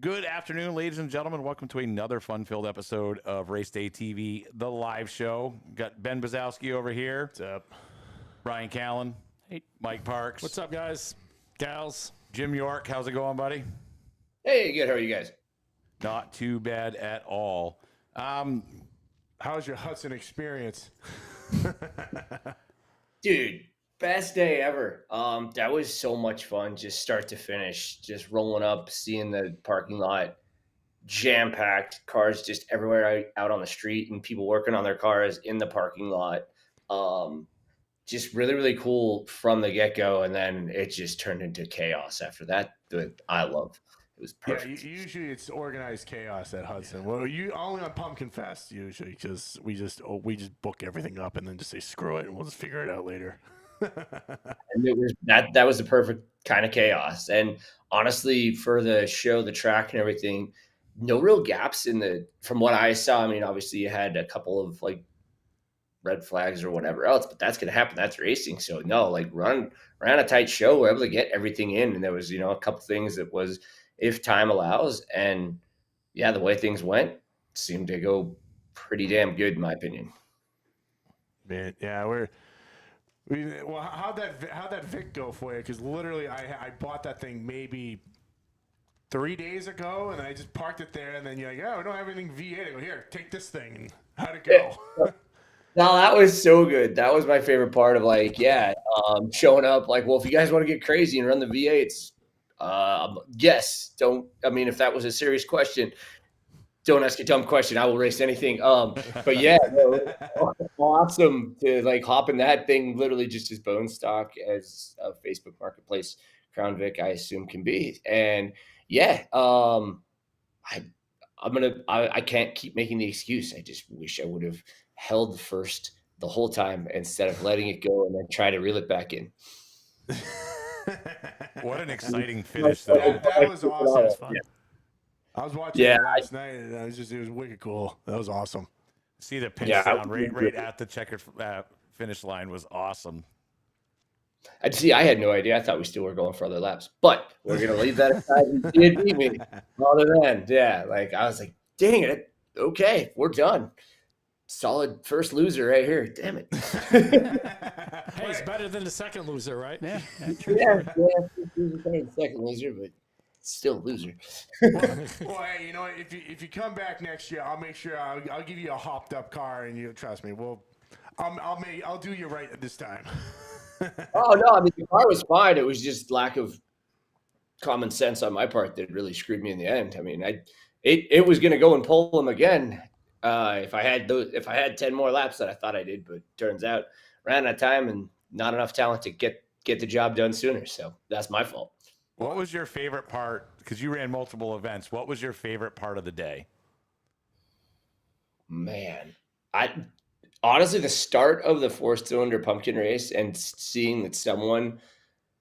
Good afternoon, ladies and gentlemen. Welcome to another fun-filled episode of RaceDayTV, the live show. Got Ben Bazowski over here. What's up? Brian Callen. Hey. Mike Parks. What's up, guys? Gals? Jim York. How's it going, buddy? Hey, good. How are you guys? Not too bad at all. How's your Hudson experience? Dude, best day ever. That was so much fun, just start to finish, just rolling up, seeing the parking lot jam-packed, cars just everywhere out on the street and people working on their cars in the parking lot. Just really, really cool from the get-go, and then it just turned into chaos after that. That I love. It was perfect. Yeah, usually it's organized chaos at Hudson. Well, you only on Pumpkin Fest usually, because we just book everything up and then just say screw it and we'll just figure it out later. And it was that was the perfect kind of chaos. And honestly, for the show, the track and everything, no real gaps from what I saw. I mean, obviously you had a couple of like red flags or whatever else, but that's gonna happen. That's racing. So no, like ran a tight show. We're able to get everything in, and there was, a couple things that was if time allows. And yeah, the way things went seemed to go pretty damn good in my opinion. Man, yeah, well, how'd that Vic go for you? Because literally, I bought that thing maybe 3 days ago, and I just parked it there, and then you're like, oh, we don't have anything V8. I go, here, take this thing. And how'd it go? No, that was so good. That was my favorite part of showing up. Like, well, if you guys want to get crazy and run the V8s, yes. If that was a serious question, don't ask a dumb question. I will race anything. But yeah, awesome to hop in that thing, literally just as bone stock as a Facebook Marketplace Crown Vic, I assume, can be. And yeah, I can't keep making the excuse. I just wish I would have held the first the whole time instead of letting it go and then try to reel it back in. What an exciting finish, though. That was awesome. That's fun. Yeah. I was watching it last night, and it was wicked cool. That was awesome. See the pinch down right at the checkered finish line was awesome. I had no idea. I thought we still were going for other laps, but we're going to leave that aside. He did beat me. Other than, I was like, dang it. Okay, we're done. Solid first loser right here. Damn it. Hey, it's better than the second loser, right? Yeah, true. Yeah, second loser, but still a loser. Well, hey, you know what? If you come back next year, I'll make sure I'll give you a hopped up car, and you trust me. Well, I'll do you right this time. Oh no, the car was fine. It was just lack of common sense on my part that really screwed me in the end. It was going to go and pull him again if I had 10 more laps that I thought I did, but turns out ran out of time and not enough talent to get the job done sooner. So that's my fault. What was your favorite part? Because you ran multiple events. What was your favorite part of the day? Man, honestly, the start of the 4-cylinder pumpkin race and seeing that someone,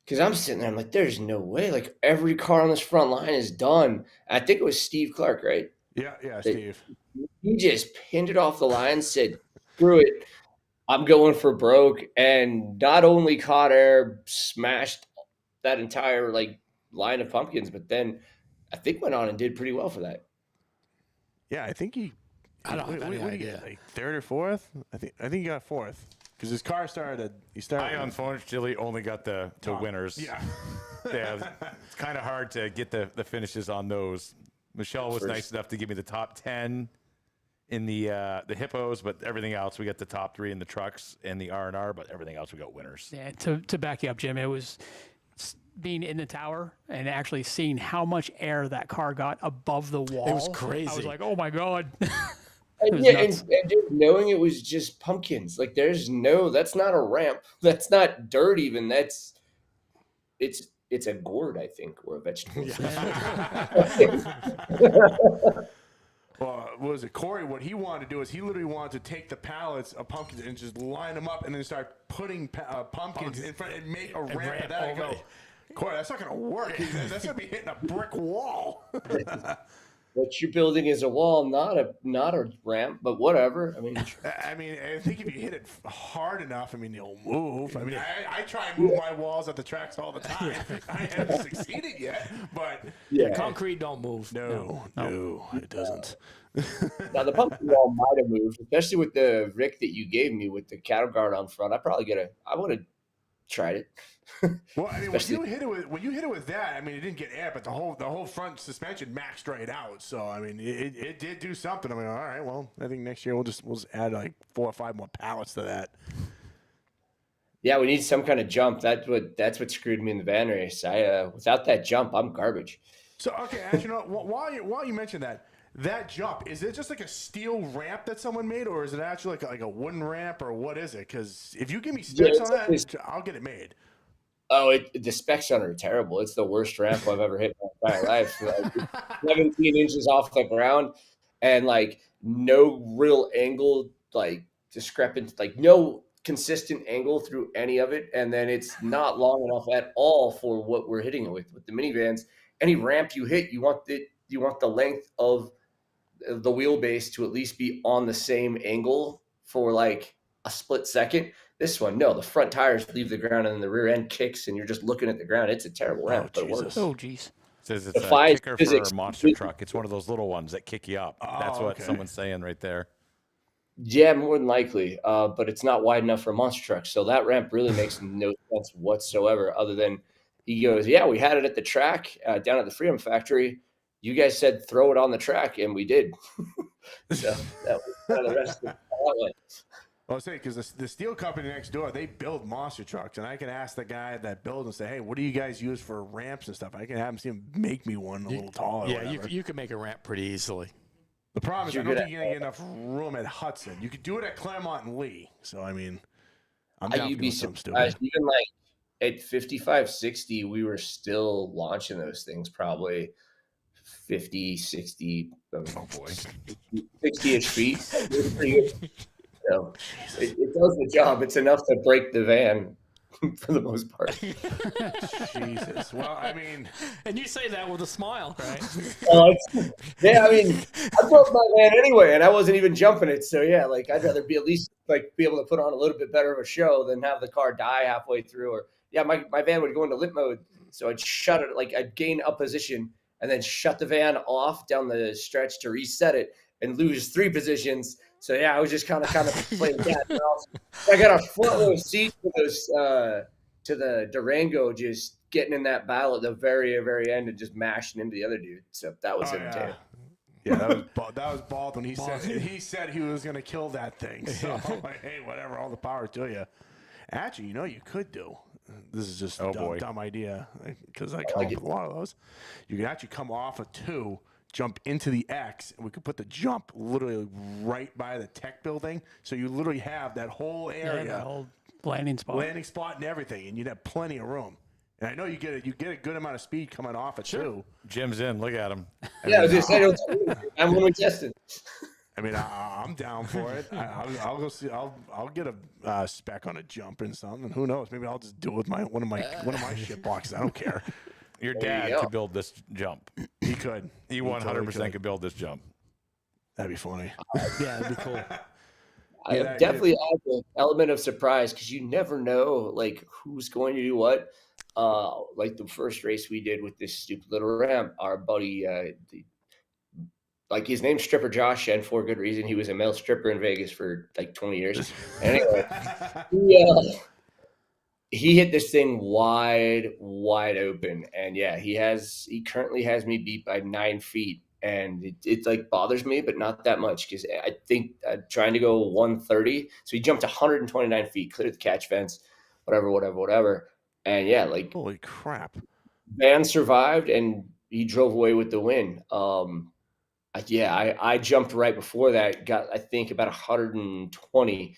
because I'm sitting there, I'm like, there's no way. Like, every car on this front line is done. I think it was Steve Clark, right? Yeah, Steve. He just pinned it off the line, said, screw it, I'm going for broke. And not only caught air, smashed that entire, line of pumpkins, but then I think went on and did pretty well for that. Yeah, I think I don't have any idea. Like third or fourth? I think he got fourth because his car started. I unfortunately only got the winners. Yeah, It's kind of hard to get the finishes on those. Michelle was nice enough to give me the top 10 in the hippos, but everything else we got the top 3 in the trucks and the R&R, but everything else we got winners. Yeah, to back you up, Jim, it was being in the tower and actually seeing how much air that car got above the wall. It was crazy. I was like, oh my God. And just knowing it was just pumpkins. Like, that's not a ramp. That's not dirt even. It's a gourd, I think, or a vegetable. Well, what was it, Corey? What he wanted to do is he literally wanted to take the pallets of pumpkins and just line them up and then start putting pumpkins in front and make a ramp of that. I go, Corey, that's not going to work. That's going to be hitting a brick wall. what you're building is a wall, not a ramp, but whatever. I mean, I think if you hit it hard enough, I mean, you'll move. I mean, I try and move my walls at the tracks all the time. I haven't succeeded yet, but Yeah, concrete don't move. no, it doesn't. now the pumpkin wall might have moved, especially with the Rick that you gave me with the cattle guard on front. I would have tried it. Well, I mean, when you hit it with that, I mean, it didn't get air, but the whole front suspension maxed right out. So I mean, it did do something. I mean, all right, well, I think next year we'll just add like 4 or 5 more pallets to that. Yeah, we need some kind of jump. That's what screwed me in the van race. Without that jump, I'm garbage. So okay, actually, you know, while you mentioned that jump, is it just like a steel ramp that someone made, or is it actually like a wooden ramp, or what is it? Because if you give me specs on that, I'll get it made. Oh, the specs on it are terrible. It's the worst ramp I've ever hit in my entire life. Like, 17 inches off the ground, and like no real angle, like discrepant, like no consistent angle through any of it, and then it's not long enough at all for what we're hitting it with the minivans. Any ramp you hit, you want the length of the wheelbase to at least be on the same angle for like a split second. This one, no, the front tires leave the ground and then the rear end kicks and you're just looking at the ground. It's a terrible ramp, but it works. Oh, geez. It says it's a kicker for a monster truck. It's one of those little ones that kick you up. That's what someone's saying right there. Yeah, more than likely, but it's not wide enough for a monster truck. So that ramp really makes no sense whatsoever, other than he goes, yeah, we had it at the track down at the Freedom Factory. You guys said throw it on the track, and we did. So that was kind of the rest of that went. I'll say, because the steel company next door, they build monster trucks, and I can ask the guy that builds and say, hey, what do you guys use for ramps and stuff? I can have him see him make me one a little taller. Yeah, you can make a ramp pretty easily. The problem is I don't think you're going to get enough room at Hudson. You could do it at Claremont and Lee. So, I mean, I'm down You'd for be something surprised. stupid. Even like at 55, 60, we were still launching those things probably 50, 60, Oh, boy. 60-ish feet. It was pretty good. So it does the job. It's enough to break the van for the most part. Jesus. Well, I mean, And you say that with a smile, right? Yeah, I mean, I built my van anyway, and I wasn't even jumping it. So yeah, like I'd rather be at least like be able to put on a little bit better of a show than have the car die halfway through. Or yeah, my van would go into limp mode, so I'd shut it, like I'd gain a position and then shut the van off down the stretch to reset it and lose 3 positions. So yeah, I was just kind of playing cat and mouse. I got a front row seat to those to the Durango, just getting in that battle at the very, very end and just mashing into the other dude. So that was entertaining. Yeah, that was bald when he said he was going to kill that thing. So I'm like, hey, whatever, all the power to you. Actually, you know, you could do. This is just a dumb idea because I come up with a lot of those. You could actually come off a 2, jump into the X, and we could put the jump literally right by the tech building. So you literally have that whole area, that whole landing spot and everything, and you'd have plenty of room. And I know you get a good amount of speed coming off it too. Jim's in. Look at him. Yeah, I was just saying, I'm going to test it. I mean, I'm down for it. I'll go see. I'll get a spec on a jump and something. Who knows? Maybe I'll just do it with one of my shit boxes. I don't care. Your dad could build this jump. He could. He 100% could build this jump. That'd be funny. Yeah, that'd be cool. I definitely add the element of surprise because you never know like who's going to do what. Like the first race we did with this stupid little ramp, our buddy, like his name's Stripper Josh, and for good reason. He was a male stripper in Vegas for like 20 years. Anyway, he hit this thing wide open, and yeah, he currently has me beat by 9 feet, and it like bothers me, but not that much because I think trying to go 130, so he jumped 129 feet, cleared the catch fence, whatever, and yeah, like holy crap, van survived, and he drove away with the win. I jumped right before that, got I think about 120.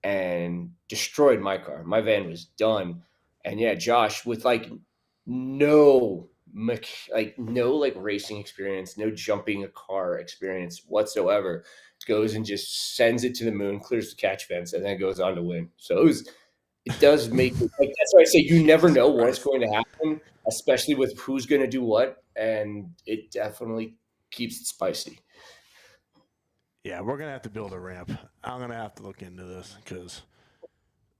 And destroyed my car. My van was done. And yeah, Josh, with like no racing experience, no jumping a car experience whatsoever, goes and just sends it to the moon, clears the catch fence, and then goes on to win. So it does make it, like that's why I say you never know what's going to happen, especially with who's going to do what. And it definitely keeps it spicy. Yeah, we're gonna have to build a ramp. I'm gonna have to look into this because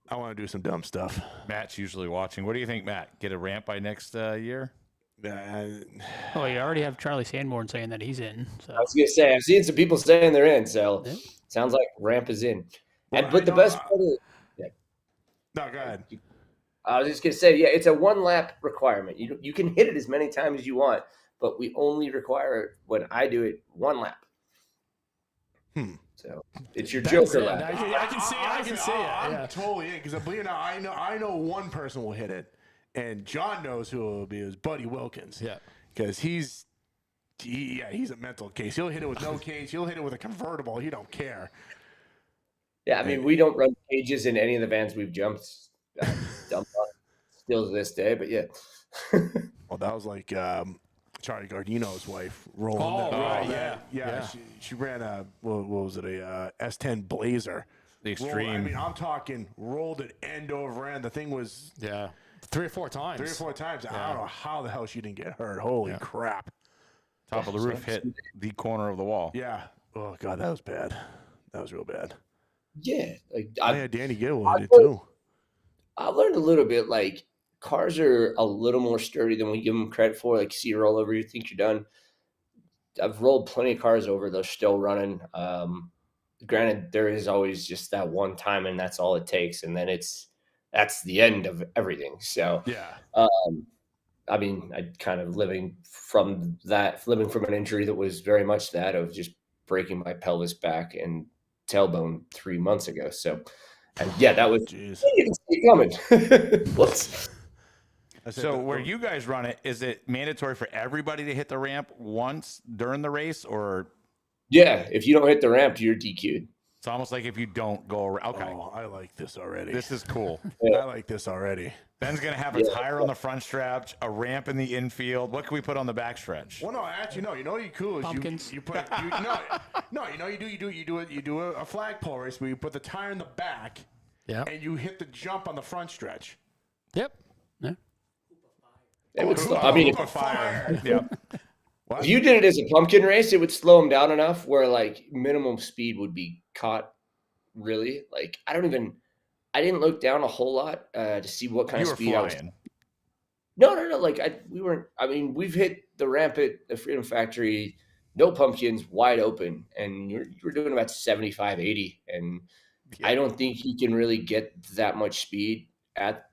I want to do some dumb stuff. Matt's usually watching. What do you think, Matt? Get a ramp by next year? Oh, you already have Charlie Sanborn saying that he's in. So I was gonna say I've seen some people saying they're in, so Yeah. sounds like ramp is in. Well, But the best part is, no, go ahead. I was just gonna say, yeah, it's a 1 lap requirement. You can hit it as many times as you want, but we only require when I do it 1 lap. So it's your That's Joker it. lap. I can see. I can see it. I'm Yeah. totally in because I know one person will hit it, and John knows who it will be. Is Buddy Wilkins. Yeah. Because he's a mental case. He'll hit it with no cage. He'll hit it with a convertible. He don't care. Yeah, I mean, we don't run cages in any of the vans we've jumped on still to this day, but yeah. Well, that was like Charlie Gardino's wife rolling. Oh, right, that. yeah. She ran a what was it, a S10 Blazer. The Rolled, extreme. I mean, I'm talking rolled it end over end. The thing was Yeah. 3 or 4 times. 3 or 4 times. I don't know how the hell she didn't get hurt. Holy crap. Top of the roof hit the corner of the wall. Yeah. Oh god, that was bad. That was real bad. Yeah, like I had Danny Gill I hit it too. I've learned a little bit. Like cars are a little more sturdy than we give them credit for. Like see a rollover, you think you're done. I've rolled plenty of cars over; they're still running. Granted, there is always just that one time, and that's all it takes, and then that's the end of everything. So Yeah. I mean, I kind of living from an injury that was very much that of just breaking my pelvis back and tailbone 3 months ago. So, and yeah, that was Jeez. you didn't see it coming. Whoops. So where you guys run it, is it mandatory for everybody to hit the ramp once during the race, or Yeah, if you don't hit the ramp, you're DQ'd. it's almost like if you don't go around? Okay, Oh, I like this already. this is cool. I like this already. Ben's gonna have a tire on the front stretch, a ramp in the infield. What can we put on the back stretch? Well, no, actually, no. You know what you cool is Pumpkins. you put you do a flagpole race where you put the tire in the back Yeah. and you hit the jump on the front stretch. Yep. It would slow, I mean, Hoop of fire. Yep. if you did it as a pumpkin race, it would slow them down enough where like minimum speed would be caught. Really, like I didn't look down a whole lot to see what kind You of were speed I was. flying. No. Like we weren't. I mean, we've hit the ramp at the Freedom Factory, no pumpkins, wide open, and you were doing about 75, 80, and I don't think you can really get that much speed at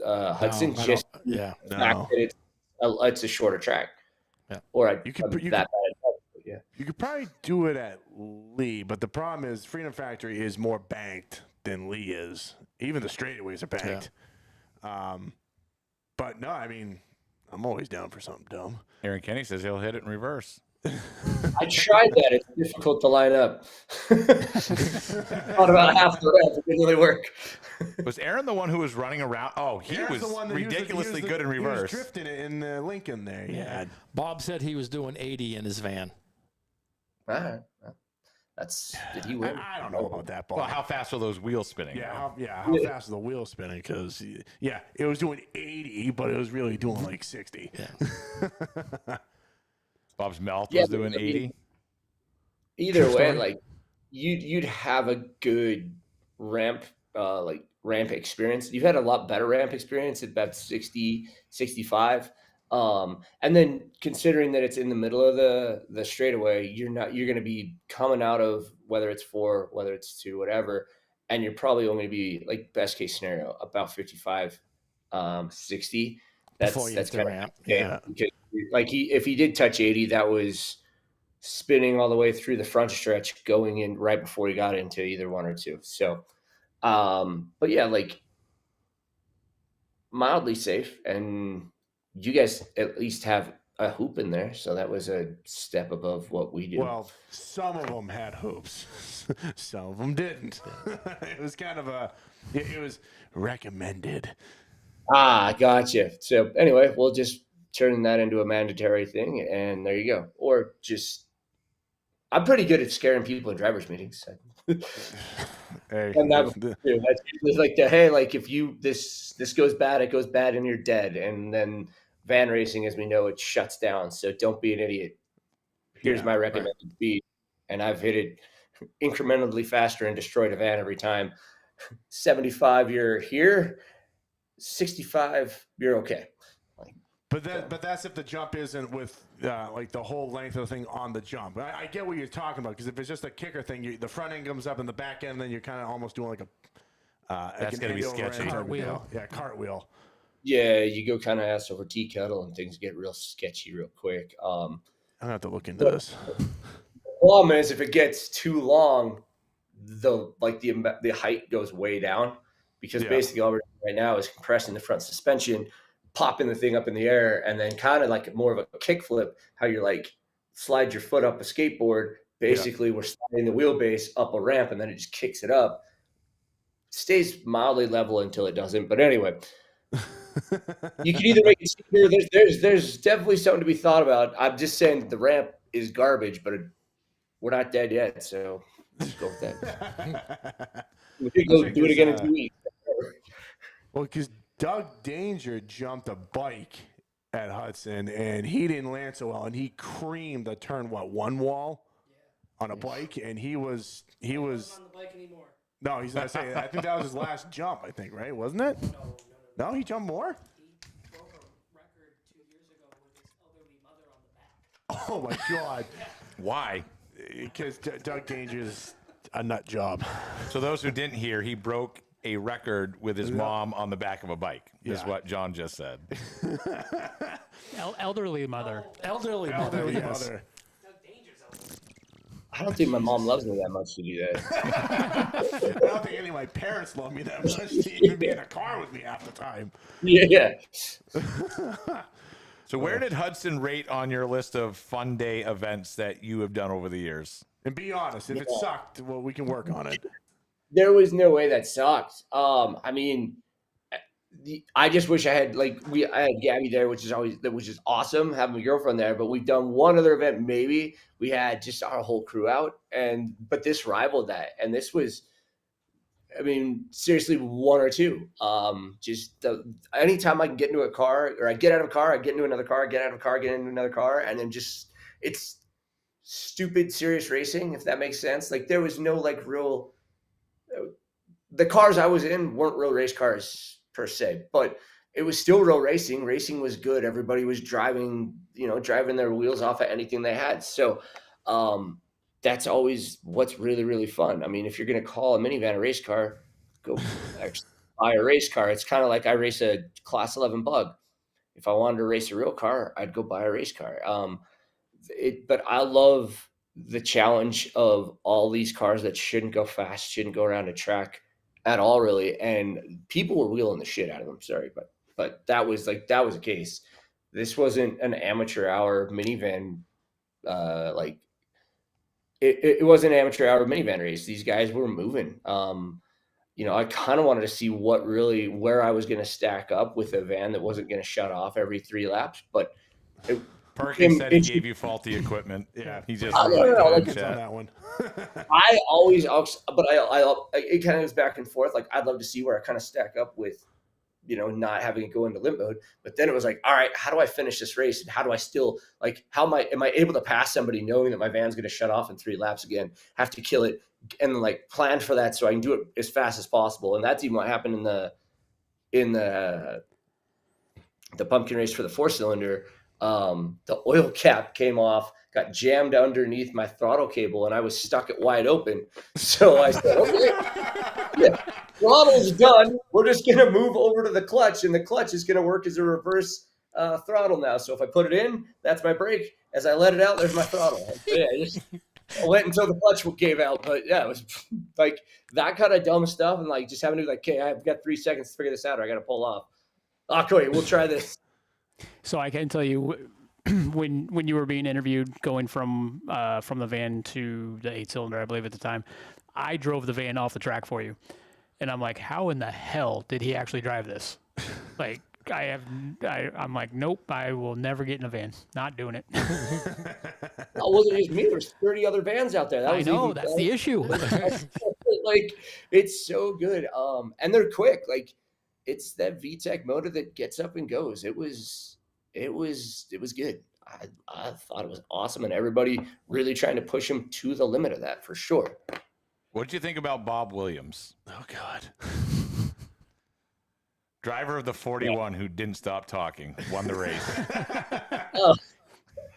Hudson. I Just don't- yeah. the fact that it's a shorter track. Yeah. Or You could- you that bad. Yeah. You could probably do it at Lee, but the problem is Freedom Factory is more banked than Lee is. Even the straightaways are banked. But no, I mean, I'm always down for something dumb. Aaron Kenny says he'll hit it in reverse. I tried that. It's difficult to line up. Thought about half the ramp. It didn't really work. Was Aaron the one who was running around? Oh, he Aaron's was the one that- ridiculously good in He was reverse. drifting it in the Lincoln there. Yeah. Bob said he was doing 80 in his van. All right. Well, did he win? I don't know about that ball. Well, how fast are those wheels spinning? Yeah, how fast is the wheel spinning? Because it was doing 80, but it was really doing like 60. Yeah. Bob's mouth Yeah, was doing I mean, 80. Either True way, story. like you'd have a good ramp experience. You've had a lot better ramp experience at about 60, 65. And then considering that it's in the middle of the straightaway, you're going to be coming out of whether it's 4, whether it's 2, whatever, and you're probably only going to be like best case scenario about 55, 60. Before you That's hit the kind of ramp. Yeah. because like if he did touch 80, that was spinning all the way through the front stretch, going in right before he got into either 1 or 2. So, but yeah, like mildly safe, and you guys at least have a hoop in there, so that was a step above what we do. Well, some of them had hoops. Some of them didn't. It was kind of it was recommended. Gotcha. So anyway, we'll just turn that into a mandatory thing, and there you go. Or just, I'm pretty good at scaring people in drivers' meetings. Hey, And that's usually like hey, like if this goes bad, it goes bad, and you're dead. And then van racing, as we know, it shuts down. So don't be an idiot. here's my recommended speed. And I've hit it incrementally faster and destroyed a van every time. 75, you're here. 65, you're okay. But that's if the jump isn't with like the whole length of the thing on the jump. I get what you're talking about, because if it's just a kicker thing, the front end comes up and the back end, then you're kind of almost doing like a That's gonna be sketchy. Cartwheel. Yeah, cartwheel. Yeah, you go kind of ass over tea kettle and things get real sketchy real quick. I'm gonna have to look into this. The problem is if it gets too long, the height goes way down, because basically all we're doing right now is compressing the front suspension, popping the thing up in the air, and then kind of like more of a kick flip, how you're like slide your foot up a skateboard. Basically, we're sliding the wheelbase up a ramp, and then it just kicks it up. Stays mildly level until it doesn't. But anyway, you can either make it secure. There's definitely something to be thought about. I'm just saying that the ramp is garbage, but we're not dead yet, so let's go with that. We could go do it again in 2 weeks. Well, because Doug Danger jumped a bike at Hudson, and he didn't land so well, and he creamed the turn one wall on a bike, and he was on the bike anymore. no, he's not saying. I think that was his last jump. I think, right? Wasn't it? No, he jumped more. He broke a record 2 years ago with his elderly mother on the back. Oh my God! Why? Because Doug Danger's a nut job. So those who didn't hear, he broke a record with his mom on the back of a bike. Is what John just said. Elderly mother. Elderly mother. Yes. Mother. Doug Danger's elderly. I don't think my mom loves me that much to do that. I don't think any of my parents love me that much to even be in a car with me half the time. Yeah. So where did Hudson rate on your list of fun day events that you have done over the years? And be honest, if it sucked, well, we can work on it. There was no way that sucked. I mean, I just wish I had I had Gabby there, which is awesome having a girlfriend there. But we've done one other event, maybe we had just our whole crew out, but this rivaled that, and this was, I mean, seriously, one or two. Anytime I can get into a car, or I get out of a car, I get into another car, get out of a car, get into another car, and then it's stupid serious racing, if that makes sense. Like, there was no real. The cars I was in weren't real race cars per se, but it was still real racing. Racing was good. Everybody was driving their wheels off at anything they had. So that's always what's really, really fun. I mean, if you're going to call a minivan a race car, go buy a race car. It's kind of like I race a Class 11 Bug. If I wanted to race a real car, I'd go buy a race car. But I love the challenge of all these cars that shouldn't go fast, shouldn't go around a track at all, really. And people were wheeling the shit out of them. Sorry, but that was the case. This wasn't an amateur hour minivan. It was an amateur hour minivan race. These guys were moving. I kind of wanted to see where I was going to stack up with a van that wasn't going to shut off every 3 laps, but Perkins said he gave you faulty equipment. Yeah, he just on chat. that one. I always, but it kind of goes back and forth. Like, I'd love to see where I kind of stack up with, not having it go into limp mode. But then it was like, all right, how do I finish this race? And how do I still am I able to pass somebody knowing that my van's going to shut off in 3 laps again? Have to kill it and plan for that so I can do it as fast as possible. And that's even what happened in the pumpkin race for the 4-cylinder. The oil cap came off, got jammed underneath my throttle cable, and I was stuck it wide open. So I said, okay, throttle's done. We're just going to move over to the clutch, and the clutch is going to work as a reverse throttle now. So if I put it in, that's my brake. As I let it out, there's my throttle. So I went until the clutch gave out. But yeah, it was like that kind of dumb stuff, and just having to okay, I've got 3 seconds to figure this out, or I got to pull off. Okay, we'll try this. So I can tell you, when you were being interviewed, going from the van to the 8-cylinder, I believe at the time, I drove the van off the track for you, and I'm like, how in the hell did he actually drive this? I'm like, nope, I will never get in a van. Not doing it. It wasn't just me. There's 30 other vans out there. That's the issue. It's so good. And they're quick. It's that VTEC motor that gets up and goes. It was good. I thought it was awesome, and everybody really trying to push him to the limit of that for sure. What did you think about Bob Williams, Oh God. driver of the 41 who didn't stop talking, won the race? Oh,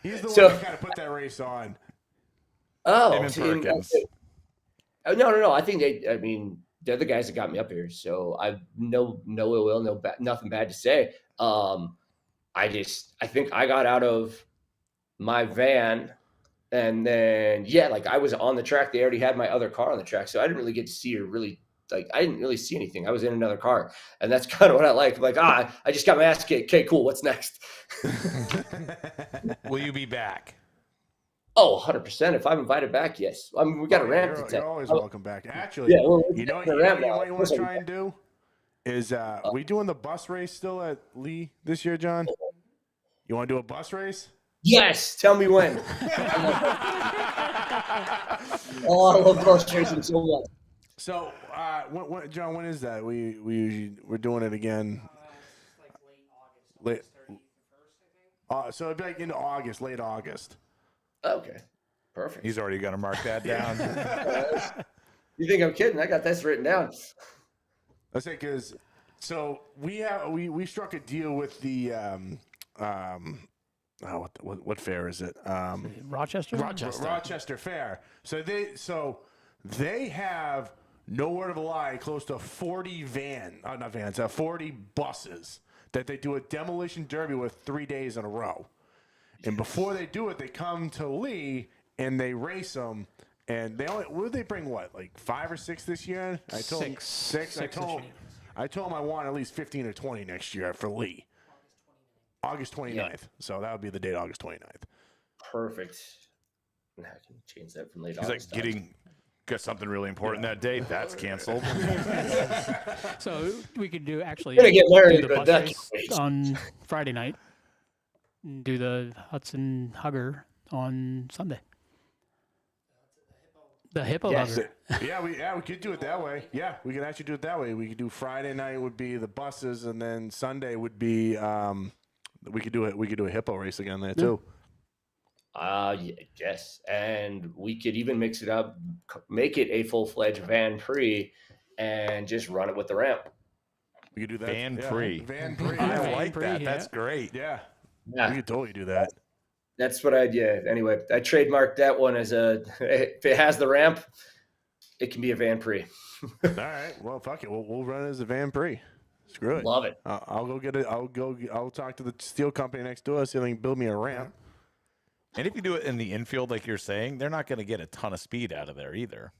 He's the So- one that kind of put that race on. Him and see, Perkins. no. I think they're the guys that got me up here. So I no ill will, nothing bad to say. I think I got out of my van, and then like I was on the track. They already had my other car on the track, so I didn't really get to see or really I didn't really see anything. I was in another car, and that's kind of what I like. I'm like, I just got my ass kicked. Okay, cool. What's next? Will you be back? Oh, 100%. If I'm invited back, yes. I mean, we got a ramp to You're take. always welcome back. Actually, Yeah, well, you know the what ramp you now. want to try and do is we doing the bus race still at Lee this year, John? You want to do a bus race? Yes. Tell me when. Oh, I love bus racing so much. So, John, when is that? We're doing it again. Like late August, Late- August 31st, I think. So it'd be like into August, late August. Okay. Perfect. He's already going to mark that down. You think I'm kidding? I got this written down. Let's say because we struck a deal with the what fair is it? Rochester? Rochester Fair. So they have, no word of a lie, close to 40 40 buses that they do a demolition derby with 3 days in a row. And before they do it, they come to Lee and they race them. And would they bring like 5 or 6 this year? I told them Six. 6. I told them I want at least 15 or 20 next year for Lee. August 29th. Yeah. So that would be the date, August 29th. Perfect. I can change that from late He's like August. got something really important that day. That's canceled. So we could do actually Gonna get married, do the but bus that race can't wait. on Friday night. And do the Hudson Hugger on Sunday. The Hippo Yes. Hugger. we could do it that way. Yeah, we could actually do it that way. We could do Friday night would be the buses, and then Sunday would be we could do a hippo race again there too. Yes. And we could even mix it up, make it a full-fledged Van Prix, and just run it with the ramp. We could do that. Van yeah. Prix. Van Prix. I Yeah. like Prix, that. yeah. That's great. Yeah. Yeah. We could totally do that. That's what Anyway, I trademarked that one as if it has the ramp, it can be a Van Prix. All right. Well, fuck it. We'll run it as a Van Prix. Screw it. Love it. I'll go get it. I'll talk to the steel company next door, see if they can build me a ramp. And if you do it in the infield, like you're saying, they're not going to get a ton of speed out of there either.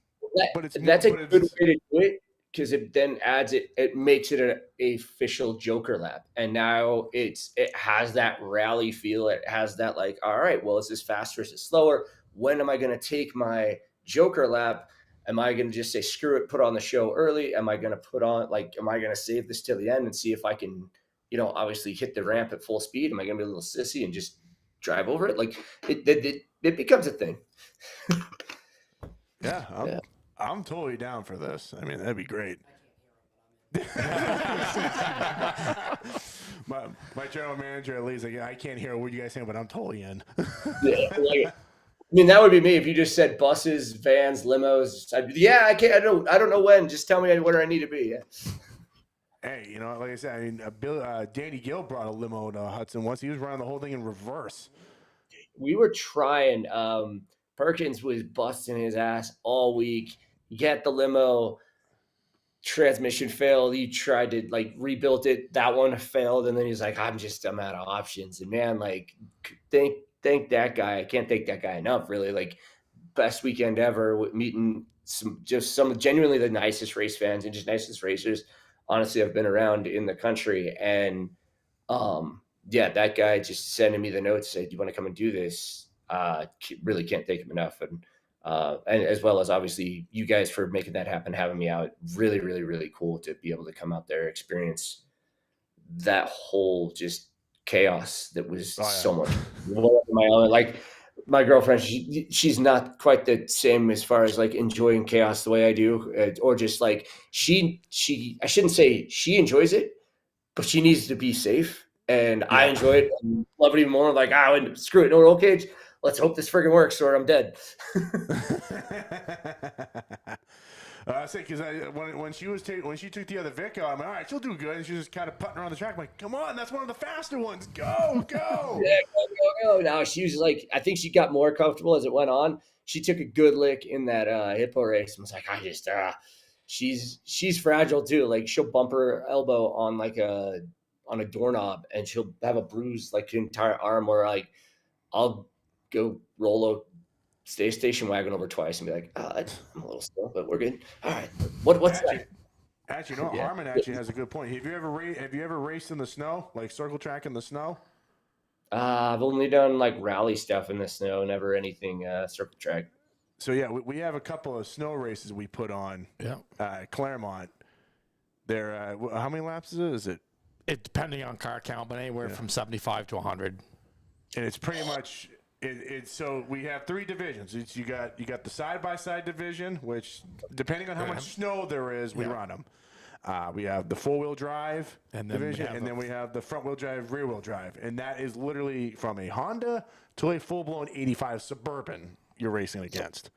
But it's That's a more- but good it's- way to do it because it then adds it makes it an official Joker lap, and now it has that rally feel. It has that like, all right, well, is this faster? Is it slower? When am I going to take my Joker lap? Am I going to just say screw it, put on the show early? Am I going to am I going to save this till the end and see if I can, obviously hit the ramp at full speed? Am I going to be a little sissy and just drive over it? Like it becomes a thing. Yeah, I'm totally down for this. I mean, that'd be great. my general manager at Lee's like, I can't hear what you guys saying, but I'm totally in. Yeah, I mean, that would be me if you just said buses, vans, limos. I can't. I don't know when. Just tell me where I need to be. Yeah. Hey, like I said, I mean, Danny Gill brought a limo to Hudson once. He was running the whole thing in reverse. We were trying. Perkins was busting his ass all week. Get the limo. Transmission failed. He tried to rebuilt it. That one failed, and then he's like, "I'm out of options." And man, thank that guy. I can't thank that guy enough. Really, best weekend ever. Meeting some genuinely the nicest race fans and just nicest racers. Honestly, I've been around in the country, and that guy just sending me the notes saying, "Do you want to come and do this?" Really can't thank him enough, and as well as obviously you guys for making that happen, having me out. Really, really, really cool to be able to come out there, experience that whole just chaos that was so much. My own, my girlfriend, she's not quite the same as far as enjoying chaos the way I do, or just she I shouldn't say she enjoys it, but she needs to be safe. and I enjoy it and love it even more. Like, screw it, no roll cage. Let's hope this friggin' works, or I'm dead. I say because when she took the other Vic out, I'm like, all right, she'll do good. And she was just kind of putting around the track. I'm like, come on, that's one of the faster ones. Go. Yeah, go. Now she was like, I think she got more comfortable as it went on. She took a good lick in that hippo race and was like, she's fragile too. Like she'll bump her elbow on like on a doorknob and she'll have a bruise like the entire arm. Where like I'll go roll a station wagon over twice and be like, I'm a little slow, but we're good. All right, what's that? Actually, no. Harmon actually has a good point. Have you ever raced in the snow, like circle track in the snow? I've only done like rally stuff in the snow, never anything circle track. So yeah, we have a couple of snow races we put on. Yeah. Claremont. They're how many laps is it? It depending on car count, but anywhere from 75 to 100. And it's pretty much it's so we have 3 divisions. You got the side-by-side division, which depending on how much snow there is, we run them. We have the 4-wheel drive division, and then we have the front-wheel drive, rear-wheel drive, and that is literally from a Honda to a full-blown 85 Suburban you're racing against.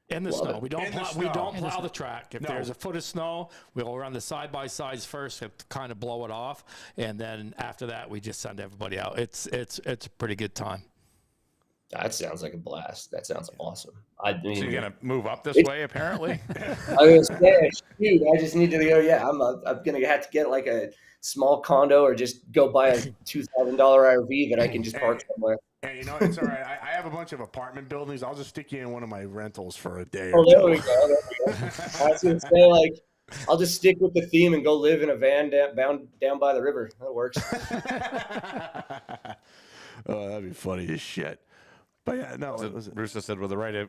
In the snow. We don't plow the track. If No. there's a foot of snow, we'll run the side-by-sides first to kind of blow it off, and then after that, we just send everybody out. It's a pretty good time. That sounds like a blast. That sounds awesome. I mean, So you're gonna move up this way, apparently. I was gonna say, shoot, I just need to go. Yeah, I'm gonna have to get like a small condo or just go buy a $2,000 RV that I can just park somewhere. And you know, it's all right. I have a bunch of apartment buildings. I'll just stick you in one of my rentals for a day. Oh, there we go. I was gonna say, like, I'll just stick with the theme and go live in a van down by the river. That works. Oh, that'd be funny as shit. But yeah, no. Russo said with the right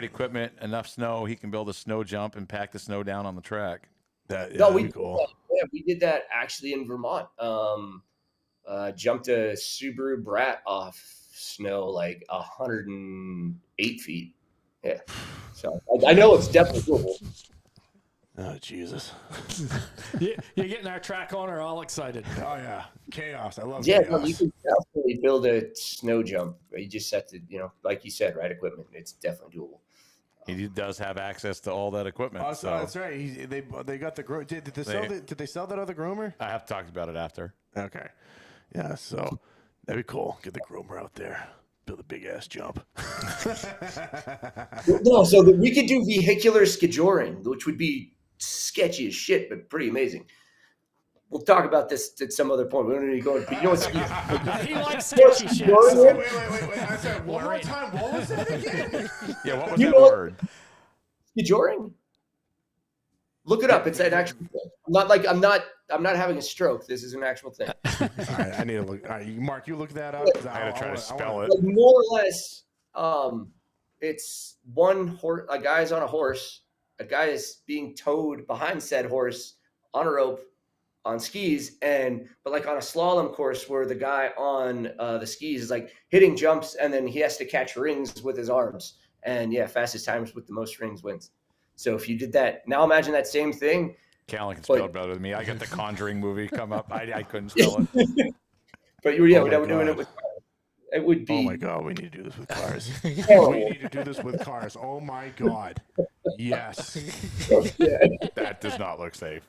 equipment, enough snow, he can build a snow jump and pack the snow down on the track. That'd we be cool. we did that actually in Vermont. Jumped a Subaru Brat off snow like 108 feet. Yeah, so I know it's definitely doable. Oh Jesus! You're getting our track owner all excited. Oh yeah, chaos! I love Yeah, chaos. no, you can definitely build a snow jump. You just set the, like you said, right equipment. It's definitely doable. He does have access to all that equipment. Oh, so that's right. They got the groom. Did they sell that other groomer? I have talked about it after. Okay. Yeah. So that'd be cool. Get the groomer out there. Build a big ass jump. No, so we could do vehicular skijoring, which would be sketchy as shit, but pretty amazing. We'll talk about this at some other point. We don't need to go. You know what's He likes sketchy shit. Wait. I said one more time. What was that again? Yeah, what was that word? Skijoring? Look it up. It's an actual thing. I'm not having a stroke. This is an actual thing. All right, I need to look. All right, Mark, you look that up. I gotta try to spell it. Like more or less, it's one horse. A guy's on a horse. A guy is being towed behind said horse on a rope on skis, but like on a slalom course where the guy on the skis is like hitting jumps and then he has to catch rings with his arms. And yeah, fastest times with the most rings wins. So if you did that, now imagine that same thing. Callan can spell it better than me. I got the Conjuring movie come up. I couldn't spell it. But we're doing it with. It would be. Oh my God, we need to do this with cars. Oh. We need to do this with cars. Oh my God. Yes. That does not look safe.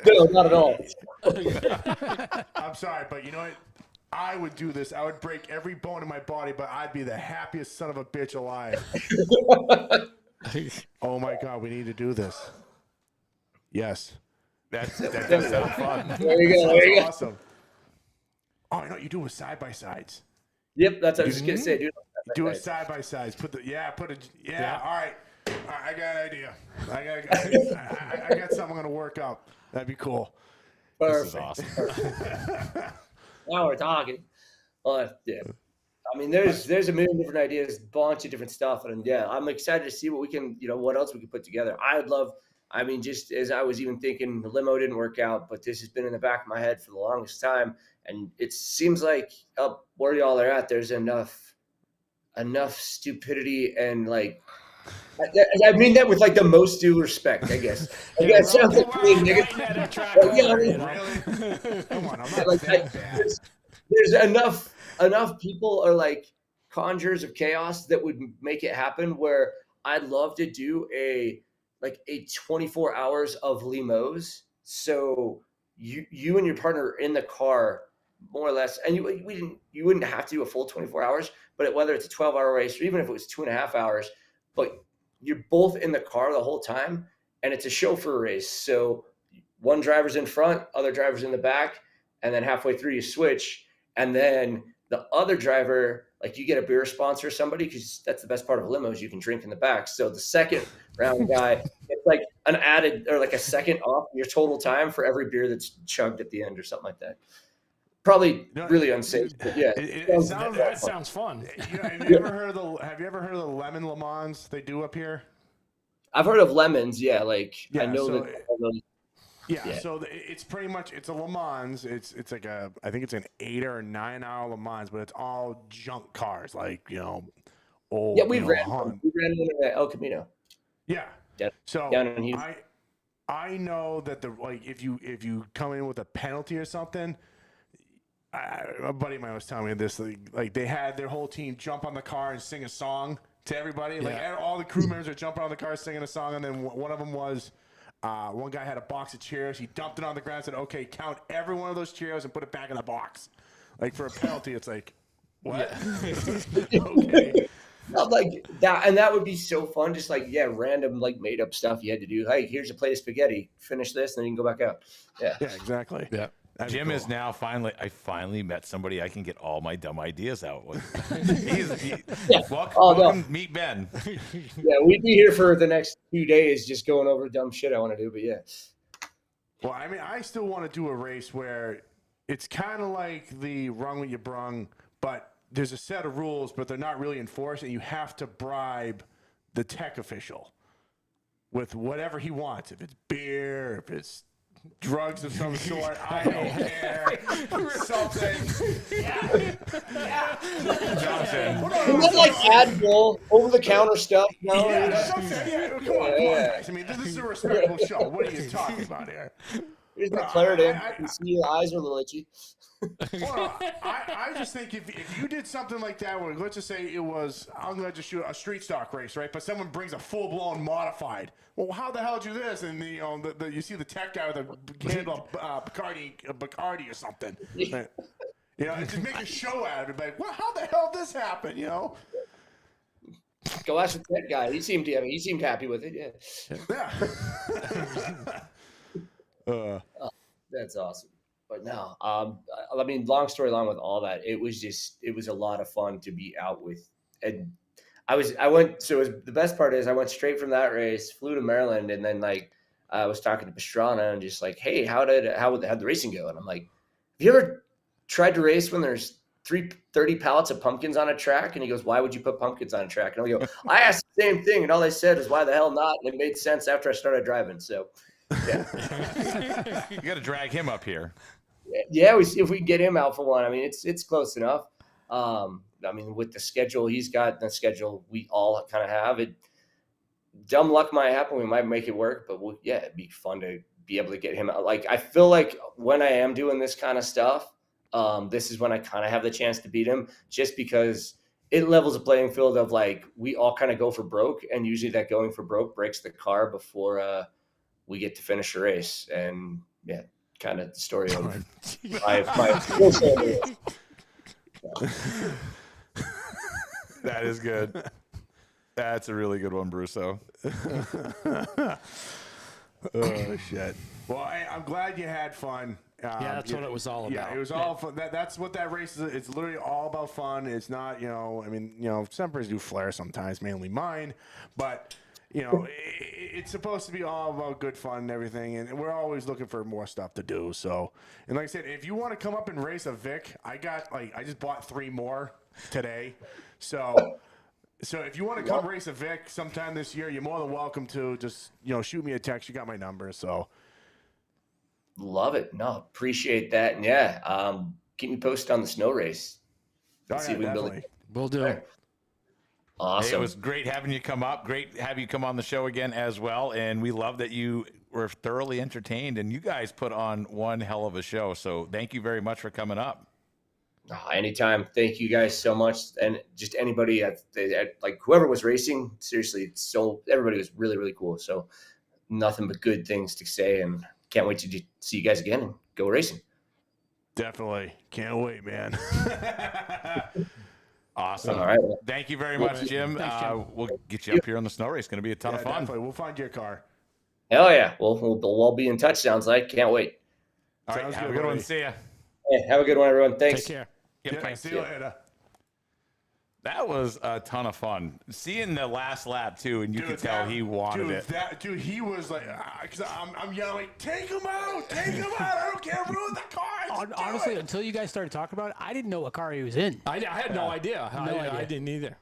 No, not at all. I'm sorry, but you know what? I would do this. I would break every bone in my body, but I'd be the happiest son of a bitch alive. Oh my God, we need to do this. Yes. That does sound fun. There you go. There you go. Awesome. Oh, you know what you do with side by sides? Yep, that's what I was just gonna say, dude. Do it side by sides. All right. I got an idea. I got something I'm gonna work up. That'd be cool. Perfect. This is awesome. Now we're talking. Yeah. I mean, there's a million different ideas, bunch of different stuff, and yeah, I'm excited to see what we can, what else we can put together. Just as I was even thinking, the limo didn't work out, but this has been in the back of my head for the longest time, and it seems like up where y'all are at, there's enough stupidity and like I mean that with like the most due respect, I guess. It sounds like really negative. Really? Come on, I'm not Like that bad. there's enough people are like conjurers of chaos that would make it happen. Where I'd love to do a 24 hours of limos. So you and your partner are in the car more or less, and you wouldn't have to do a full 24 hours, but whether it's a 12-hour race or even if it was 2.5 hours, but you're both in the car the whole time, and it's a chauffeur race. So one driver's in front, other driver's in the back, and then halfway through you switch, and then the other driver, like you get a beer sponsor or somebody, because that's the best part of limos, you can drink in the back. So the second round guy, it's like an added or like a second off your total time for every beer that's chugged at the end or something like that. Probably really unsafe, but yeah. That sounds fun. Have you ever heard of the lemon Le Mans they do up here? I've heard of lemons, yeah. Like I know so that. Yeah, so it's pretty much it's a Le Mans. It's like I think it's an 8 or 9 hour Le Mans, but it's all junk cars, like old. Yeah, we ran one at El Camino. Yeah. So down in I know that if you come in with a penalty or something. A buddy of mine was telling me this. Like they had their whole team jump on the car and sing a song to everybody. Like all the crew members are jumping on the car singing a song, and then one of them was. One guy had a box of Cheerios. He dumped it on the ground and said, okay, count every one of those Cheerios and put it back in the box. Like for a penalty, it's like, what? Yeah. Okay. Like that, and that would be so fun. Just random made up stuff you had to do. Hey, here's a plate of spaghetti. Finish this, and then you can go back out. Yeah, exactly. Yeah. Jim is now I finally met somebody I can get all my dumb ideas out with. Welcome, meet Ben. Yeah, we'd be here for the next 2 days just going over dumb shit I want to do, but yeah. Well, I mean, I still want to do a race where it's kind of like the rung what you brung, but there's a set of rules, but they're not really enforced, and you have to bribe the tech official with whatever he wants. If it's beer, if it's drugs of some sort, I don't care. Something. Yeah. Johnson. Isn't that like Advil, over-the-counter stuff? No, Yeah, that's what I'm saying. Come on, guys. I mean, this is a respectable show. What are you talking about here? Here's my Claritin. You can see your eyes are a little itchy. Well, I just think if you did something like that, where let's just say it was, I'm going to just shoot a street stock race, right? But someone brings a full-blown modified. Well, how the hell did you do this? And you see the tech guy with a can of Bacardi or something. Right? Just make a show out of it. Like, well, how the hell did this happen? Go ask the tech guy. He seemed happy with it. Yeah. That's awesome. But no, I mean, long story long with all that, it was a lot of fun to be out with. And the best part is I went straight from that race, flew to Maryland, and then I was talking to Pastrana and just like, hey, how'd the racing go? And I'm like, have you ever tried to race when there's 30 pallets of pumpkins on a track? And he goes, why would you put pumpkins on a track? And I go, I asked the same thing, and all they said is, why the hell not? And it made sense after I started driving. So, yeah. You got to drag him up here. Yeah, we see if we can get him out for one. I mean, it's close enough. I mean, with the schedule he's got, the schedule we all kind of have, it. Dumb luck might happen. We might make it work, but it'd be fun to be able to get him out. Like, I feel like when I am doing this kind of stuff, this is when I kind of have the chance to beat him, just because it levels the playing field of we all kind of go for broke, and usually that going for broke breaks the car before we get to finish the race. And yeah. Kind of the story of my That is good. That's a really good one, Brusso. Oh shit. Well, I'm glad you had fun. That's what it was all about. Yeah, it was all fun. That's what that race is. It's literally all about fun. It's not, I mean, some races do flair sometimes, mainly mine, but. It's supposed to be all about good fun and everything, and we're always looking for more stuff to do. So, and like I said, if you want to come up and race a Vic, I just bought 3 more today. So if you want to come race a Vic sometime this year, you're more than welcome to. Just shoot me a text. You got my number. So, love it. No, appreciate that, and yeah, keep me posted on the snow race. See if we can build it. We'll do it. Awesome. It was great having you come up. Great having you come on the show again as well. And we love that you were thoroughly entertained. And you guys put on one hell of a show. So thank you very much for coming up. Anytime. Thank you guys so much. And just anybody at like whoever was racing, seriously, everybody was really, really cool. So nothing but good things to say, and can't wait to see you guys again and go racing. Definitely. Can't wait, man. Awesome. All right. Thank you very much, Jim. Thanks, Jim. We'll get you up here on the snow race. It's going to be a ton of fun. Definitely. We'll find your car. Hell yeah. We'll all be in touch, sounds like. Can't wait. All right. Sounds Have a good, good one. buddy. See ya. Hey, have a good one, everyone. Thanks. Take care. Yep, Yeah, thanks. see you later. That was a ton of fun. Seeing the last lap, too, and you could tell he wanted it. He was like, because I'm yelling, take him out, take him out. I don't care, ruin the car. Just do Honestly, it." until you guys started talking about it, I didn't know what car he was in. I had no idea. I didn't either.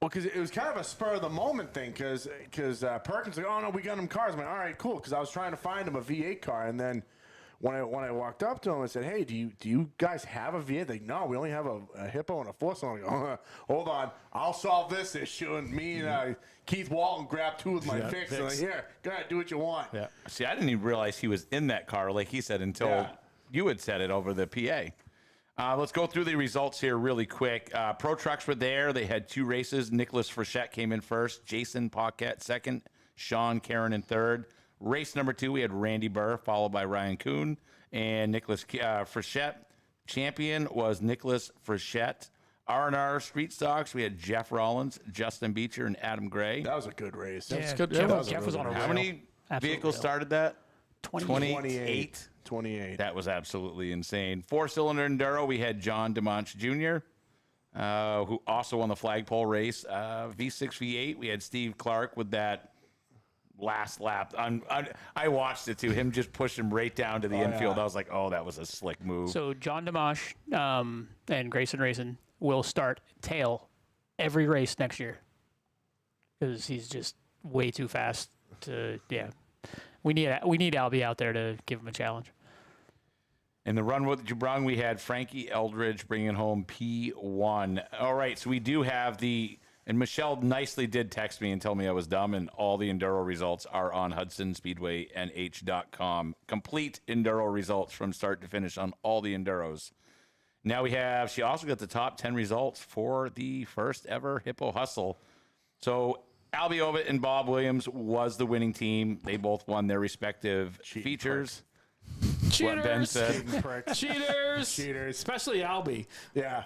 Well, because it was kind of a spur of the moment thing, because Perkins like, oh no, we got him cars. I'm like, all right, cool, because I was trying to find him a V8 car, and then when I walked up to him and said, hey, do you guys have a V8? Like, no, we only have a Hippo and a Force. I'm like, hold on, I'll solve this issue. And me and Keith Walton grabbed two with my fix. And like, here, go ahead, do what you want. Yeah. See, I didn't even realize he was in that car, like he said, until you had said it over the PA. Let's go through the results here really quick. Pro Trucks were there. They had two races. Nicholas Frechette came in first. Jason Paquette second. Sean Caron in third. Race number 2, we had Randy Burr, followed by Ryan Kuhn and Nicholas Frechette. Champion was Nicholas Frechette. R&R Street Stocks, we had Jeff Rollins, Justin Beecher, and Adam Gray. That was a good race. Yeah, good. Jeff was on a How roll. many Absolute vehicles roll. started that? 28. 28. That was absolutely insane. 4-cylinder Enduro, we had John DeMonch Jr., who also won the flagpole race. V6, V8, we had Steve Clark with that last lap. I watched it too. Him just push him right down to the infield. yeah. I was like, oh, that was a slick move. So John DeMosh and Grayson Racing will start tail every race next year because he's just way too fast to. Yeah, we need Albie out there to give him a challenge. In the run with Jabrong, we had Frankie Eldridge bringing home P1. All right, so we do have and Michelle nicely did text me and tell me I was dumb, and all the Enduro results are on HudsonSpeedwayNH.com. Complete Enduro results from start to finish on all the Enduros. Now she also got the top 10 results for the first ever Hippo Hustle. So Albie Ovitt and Bob Williams was the winning team. They both won their respective features. What Ben said. Cheaters. Especially Albie. Yeah.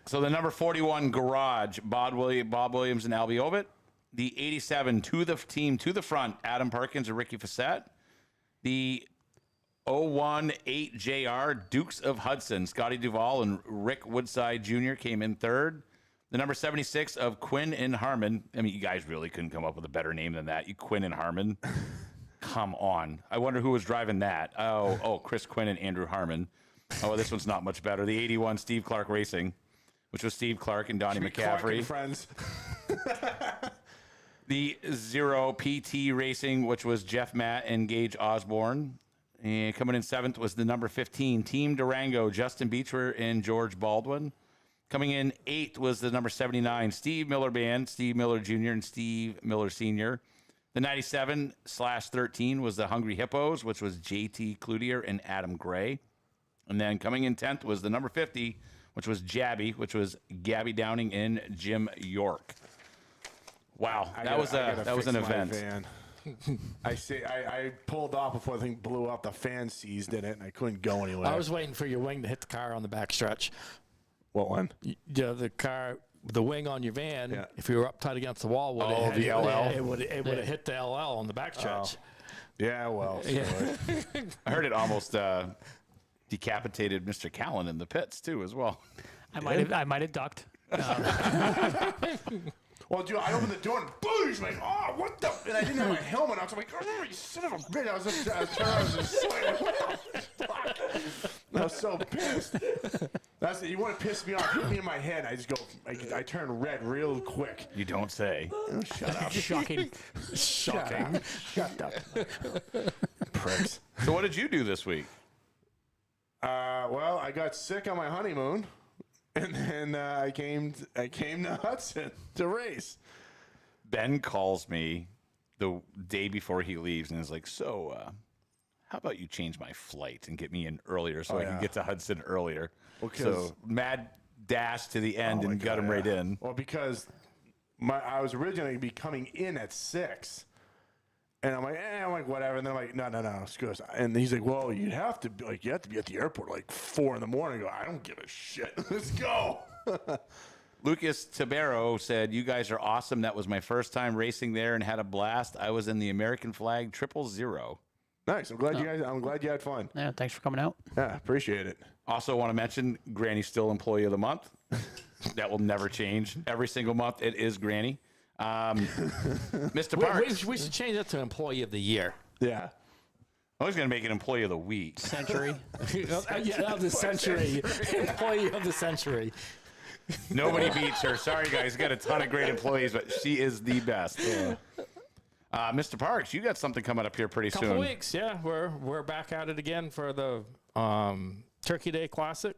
So the number 41 Garage, Bob Williams and Albie Ovitt. The 87 to the front, Adam Perkins and Ricky Facette. The 01 8JR, Dukes of Hudson, Scotty Duvall and Rick Woodside Jr. came in third. The number 76 of Quinn and Harmon. I mean, you guys really couldn't come up with a better name than that. You Quinn and Harmon. Come on. I wonder who was driving that. Oh, Chris Quinn and Andrew Harmon. Oh, this one's not much better. The 81 Steve Clark Racing, which was Steve Clark and Donnie Clark McCaffrey. and friends. The 0 PT Racing, which was Jeff Matt and Gage Osborne. And coming in 7th was the number 15 Team Durango, Justin Beecher and George Baldwin. Coming in 8th was the number 79 Steve Miller Band, Steve Miller Jr. and Steve Miller Sr. The 97/13 was the Hungry Hippos, which was JT Cloutier and Adam Gray. And then coming in 10th was the number 50, which was Jabby, which was Gabby Downing and Jim York. Wow, that was an event. Van. I pulled off before the thing blew up. The fan seized in it, and I couldn't go anywhere. I was waiting for your wing to hit the car on the backstretch. What one? The car, the wing on your van. Yeah. If you were up tight against the wall, the LL? It would have hit the LL on the backstretch. Yeah, well, I heard it almost decapitated Mr. Callan in the pits too, as well. I might have ducked. Well, dude, I opened the door and boom! He's like, oh, what the? And I didn't have my helmet on. So I'm like, oh, you son of a bitch! I was just like, what the fuck? I was so pissed. You want to piss me off? Hit me in my head. I just go. I turn red real quick. You don't say. Oh, shut up. Shocking. Shocking. Shut up. Pricks. So what did you do this week? Well, I got sick on my honeymoon. And then I came to Hudson to race. Ben calls me the day before he leaves and is like, so how about you change my flight and get me in earlier so I can get to Hudson earlier? So mad dash to the end and got him right in. Well, because I was originally going to be coming in at 6. And I'm like, whatever. And then I'm like, no, screw us. And he's like, well, you have to be at the airport like 4 in the morning. I go, I don't give a shit. Let's go. Lucas Tabero said, you guys are awesome. That was my first time racing there and had a blast. I was in the American flag 000. Nice. I'm glad you had fun. Yeah, thanks for coming out. Yeah, appreciate it. Also want to mention Granny's still Employee of the Month. That will never change. Every single month it is Granny. Mr. Parks. We should change that to Employee of the Year. Yeah. I was going to make it Employee of the Week. Century. Of the century. Employee of the century. Nobody beats her. Sorry, guys. Got a ton of great employees, but she is the best. Yeah. Mr. Parks, you got something coming up here pretty soon. Couple weeks, yeah. We're back at it again for the Turkey Day Classic,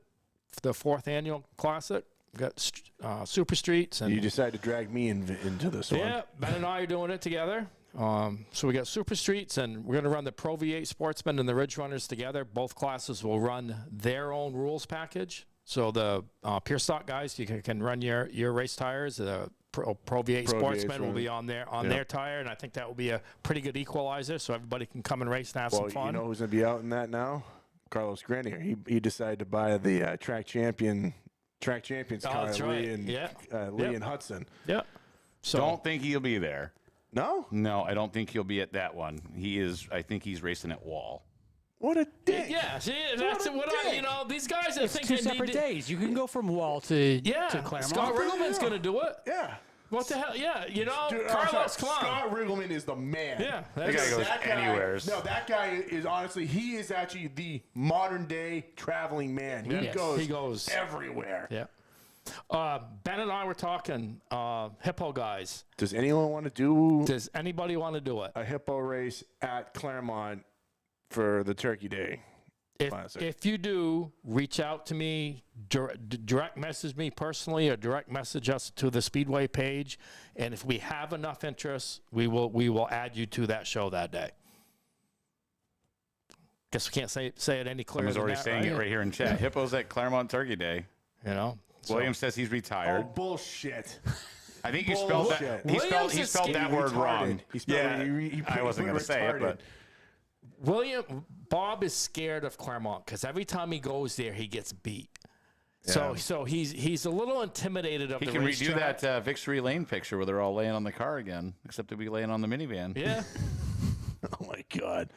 the 4th annual Classic. We've got Super Streets. And you decided to drag me into this one. Yeah, Ben and I are doing it together. So we got Super Streets, and we're going to run the Pro V8 Sportsman and the Ridge Runners together. Both classes will run their own rules package. So the pure stock guys, you can run your race tires. The Pro V8 Sportsman will be on their tire, and I think that will be a pretty good equalizer, so everybody can come and race and have some fun. You know who's going to be out in that now? Carlos Grenier. He decided to buy the track champions car, that's Lee right. Lee and Hudson. Yeah. So Don't think he'll be there. No? No, I don't think he'll be at that one. I think he's racing at Wall. What a dick. Yeah, see, that's these guys I think Two separate days. You can go from Wall to Claremont. Scott Riggleman's going to do it. Yeah. What the hell? Yeah, Dude, Carlos, come on. Scott Riggleman is the man. Yeah, That guy goes anywhere. No, that guy is honestly, he is actually the modern day traveling man. He goes everywhere. Yeah. Ben and I were talking hippo guys. Does anyone want to do Does anybody want to do it? a hippo race at Claremont for the Turkey Day? If you do, reach out to me, direct message me personally, or direct message us to the Speedway page, and if we have enough interest, we will add you to that show that day. Guess we can't say it any clearer. Someone's already saying it right here in chat. Hippos at Claremont Turkey Day. You know, William says he's retired. Oh, bullshit. I think you spelled that. He spelled that word wrong. I wasn't going to say it, but Bob is scared of Claremont because every time he goes there, he gets beat. So he's a little intimidated of the racetrack. He can redo that Victory Lane picture where they're all laying on the car again, except to be laying on the minivan. Yeah. Oh my God.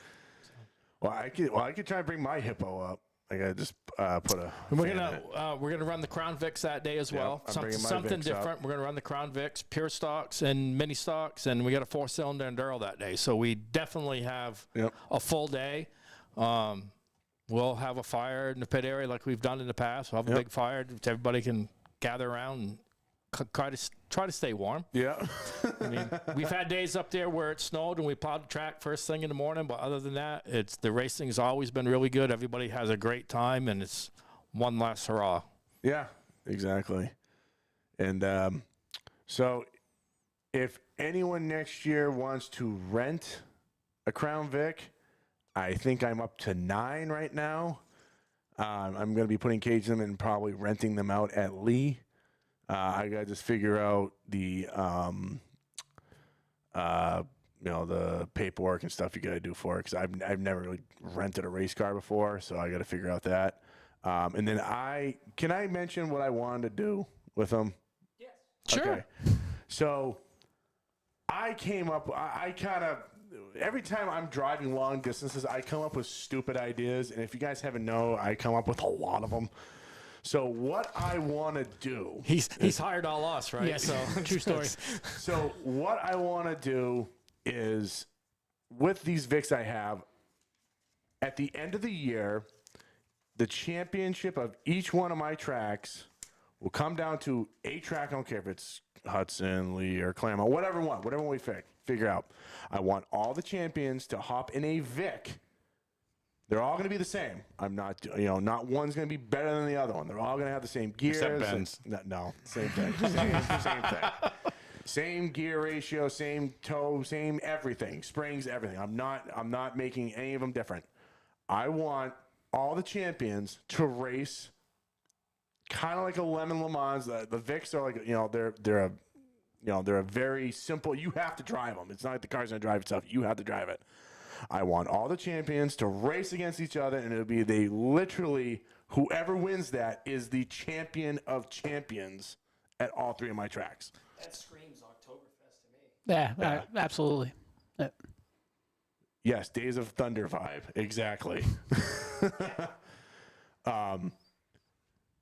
Well, I could try and bring my hippo up. I gotta just put a. We're gonna run the Crown Vics that day as well. Something different. We're gonna run the Crown Vics, pure stocks and mini stocks, and we got a 4-cylinder enduro that day. So we definitely have a full day. We'll have a fire in the pit area like we've done in the past. We'll have a big fire so everybody can gather around and try to stay warm. Yeah. I mean, we've had days up there where it snowed and we plowed the track first thing in the morning, but other than that, the racing's always been really good. Everybody has a great time, and it's one last hurrah. Yeah, exactly. And so if anyone next year wants to rent a Crown Vic, I think I'm up to 9 right now. I'm going to be putting cages in them and probably renting them out at Lee. I got to just figure out the, the paperwork and stuff you got to do for it, because I've never really rented a race car before, so I got to figure out that. And then can I mention what I wanted to do with them? Yes. Sure. Okay. So I came up. I kind of every time I'm driving long distances, I come up with stupid ideas, and if you guys haven't know, I come up with a lot of them. So what I want to do... He's hired all us, right? Yes, So true story. So what I want to do is, with these Vics I have, at the end of the year, the championship of each one of my tracks will come down to a track. I don't care if it's Hudson, Lee, or Claremont, whatever one we figure out. I want all the champions to hop in a Vic They're all going to be the same. I'm not, not one's going to be better than the other one. They're all going to have the same gears. Except Ben's. No, same thing. Same thing. Same gear ratio, same toe, same everything. Springs, everything. I'm not making any of them different. I want all the champions to race kind of like a Lemon Le Mans. The Vics are like, they're a very simple. You have to drive them. It's not like the car's going to drive itself. You have to drive it. I want all the champions to race against each other, and it'll be whoever wins that is the champion of champions at all 3 of my tracks. That screams Oktoberfest to me. Yeah, absolutely. Yeah. Yes, Days of Thunder vibe. Exactly.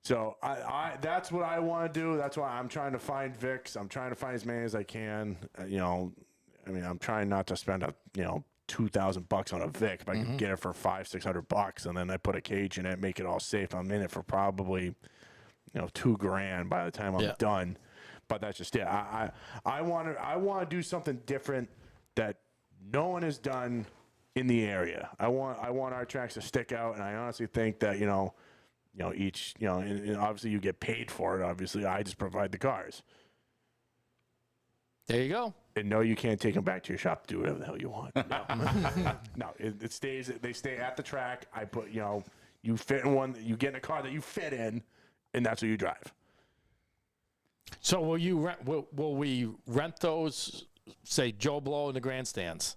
So I that's what I want to do. That's why I'm trying to find Vics. I'm trying to find as many as I can. I'm trying not to spend $2,000 on a Vic. If I can get it for $500-600, and then I put a cage in it, make it all safe. I'm in it for probably $2,000 by the time I'm done. But that's just it. I want to do something different that no one has done in the area. I want our tracks to stick out, and I honestly think that each and obviously you get paid for it. Obviously, I just provide the cars. There you go. And no, you can't take them back to your shop to do whatever the hell you want. No, no, it stays. They stay at the track. I put you fit in one. You get in a car that you fit in, and that's what you drive. So will you rent? Will we rent those? Say Joe Blow in the grandstands.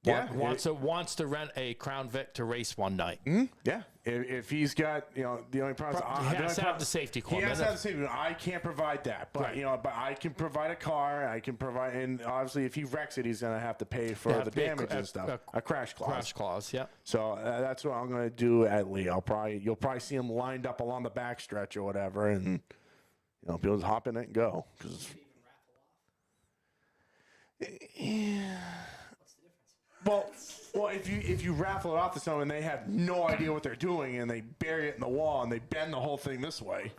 Yeah, wants to rent a Crown Vic to race one night. Yeah, if he's got the only problem he has to have the safety He equipment. has to have the safety. I can't provide that, but but I can provide a car. I can provide, and obviously if he wrecks it, he's gonna have to pay for the damage and stuff. A crash clause. Crash clause. Yeah. So that's what I'm gonna do at Lee. You'll probably see him lined up along the backstretch or whatever, and people just hop in it and go. Well, if you raffle it off to someone and they have no idea what they're doing and they bury it in the wall and they bend the whole thing this way.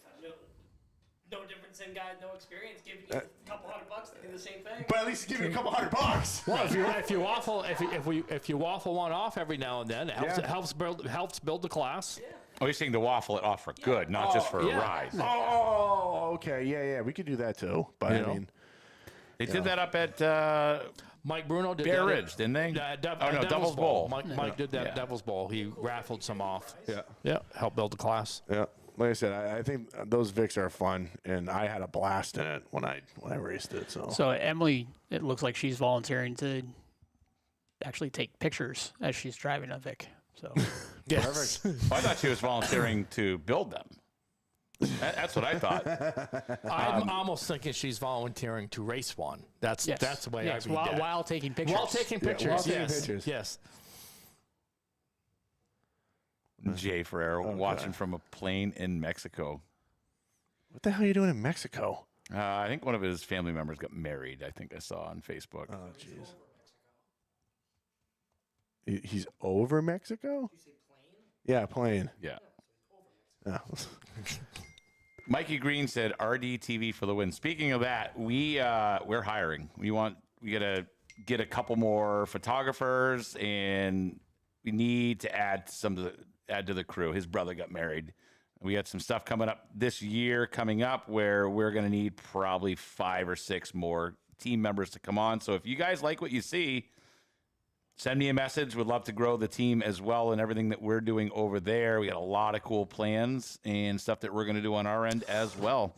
No difference in guy, no experience, giving you a couple $100 to do the same thing. But at least give you a couple $100. Well, if you waffle one off every now and then, it helps build the class. Yeah. Oh, you're saying to waffle it off for good, not just for a ride. Oh, okay, yeah, we could do that too. But I mean, they did that up at Mike Bruno did Bear that Ridge, didn't they? Devil's Bowl. Mike did that at Devil's Bowl. He raffled some off. Yeah, help build the class. Yeah. Like I said, I think those Vics are fun, and I had a blast in it when I raced it. So Emily, it looks like she's volunteering to actually take pictures as she's driving a Vic. So yes. I thought she was volunteering to build them. That's what I thought. I'm almost thinking she's volunteering to race one. That's the way I read that. While taking pictures. While taking pictures. While taking pictures. Yes. Jay Ferrer watching from a plane in Mexico. What the hell are you doing in Mexico? I think one of his family members got married. I think I saw on Facebook. Oh, jeez. He's over Mexico? Did you say plane? Yeah, plane. Yeah. Yeah. Mikey Green said RDTV for the win. Speaking of that, we're hiring. We gotta get a couple more photographers, and we need to add to the crew. His brother got married. We got some stuff coming up this year where we're gonna need probably 5 or 6 more team members to come on. So if you guys like what you see, send me a message. We'd love to grow the team as well and everything that we're doing over there. We got a lot of cool plans and stuff that we're going to do on our end as well.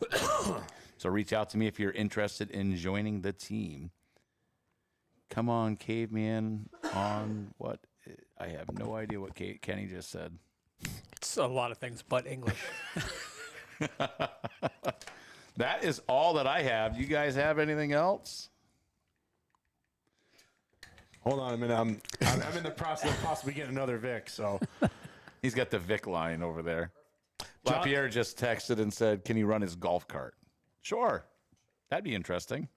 So reach out to me if you're interested in joining the team. Come on, Caveman, on what? I have no idea what Kenny just said. It's a lot of things but English. That is all that I have. You guys have anything else? Hold on a minute. I'm in the process of possibly getting another Vic. So He's got the Vic line over there. LaPierre just texted and said, "Can he run his golf cart?" Sure, that'd be interesting.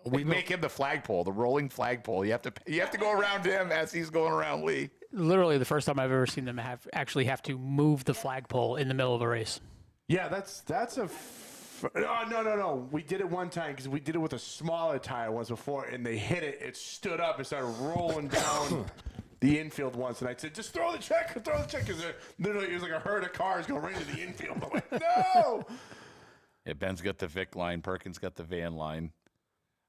We make him the flagpole, the rolling flagpole. You have to go around him as he's going around Lee. Literally, the first time I've ever seen them have to move the flagpole in the middle of a race. yeah, that's a. No. We did it one time because we did it with a smaller tire once before, and they hit it. It stood up and started rolling down the infield once, and I said, just throw the check, because literally it was like a herd of cars going right into the infield. I'm like, no. Yeah, Ben's got the Vic line. Perkins got the van line.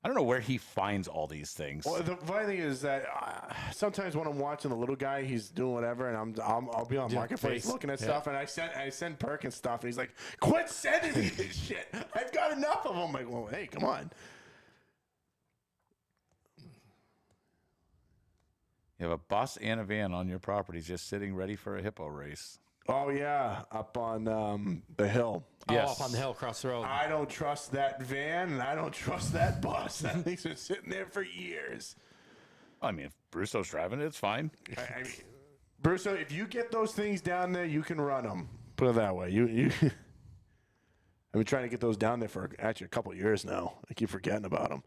I don't know where he finds all these things. Well, the funny thing is that sometimes when I'm watching the little guy, he's doing whatever, and I'll be on Marketplace looking at stuff, and I send Perkins stuff, and he's like, quit sending me this shit. I've got enough of them. I'm like, well, hey, come on. You have a bus and a van on your property just sitting ready for a hippo race. Oh, yeah, up on the hill. Yes. Up on the hill across the road. I don't trust that van, and I don't trust that bus. That thing's been sitting there for years. I mean, if Brusso's driving it, it's fine. I mean, Brusso, if you get those things down there, you can run them. Put it that way. You I've been trying to get those down there for actually a couple of years now. I keep forgetting about them.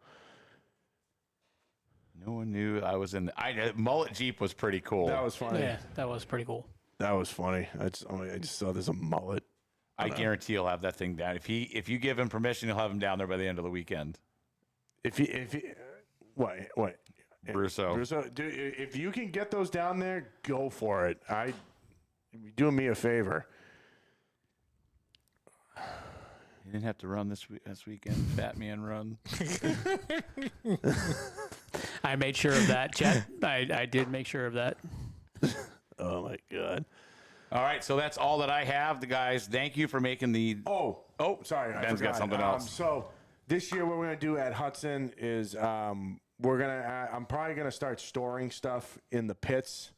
No one knew I was in the mullet Jeep was pretty cool. That was funny. Yeah, that was pretty cool. That was funny. I just saw there's a mullet. I guarantee he'll have that thing down. If you give him permission, he'll have him down there by the end of the weekend. If he what Brusso, dude, if you can get those down there, go for it. You're doing me a favor. You didn't have to run this weekend. Fat man run. I made sure of that, Chet. I did make sure of that. Oh my God. All right, so that's all that I have. The guys, thank you for making the. Oh, sorry. Ben's got something else. So this year, what we're gonna do at Hudson is I'm probably gonna start storing stuff in the pits.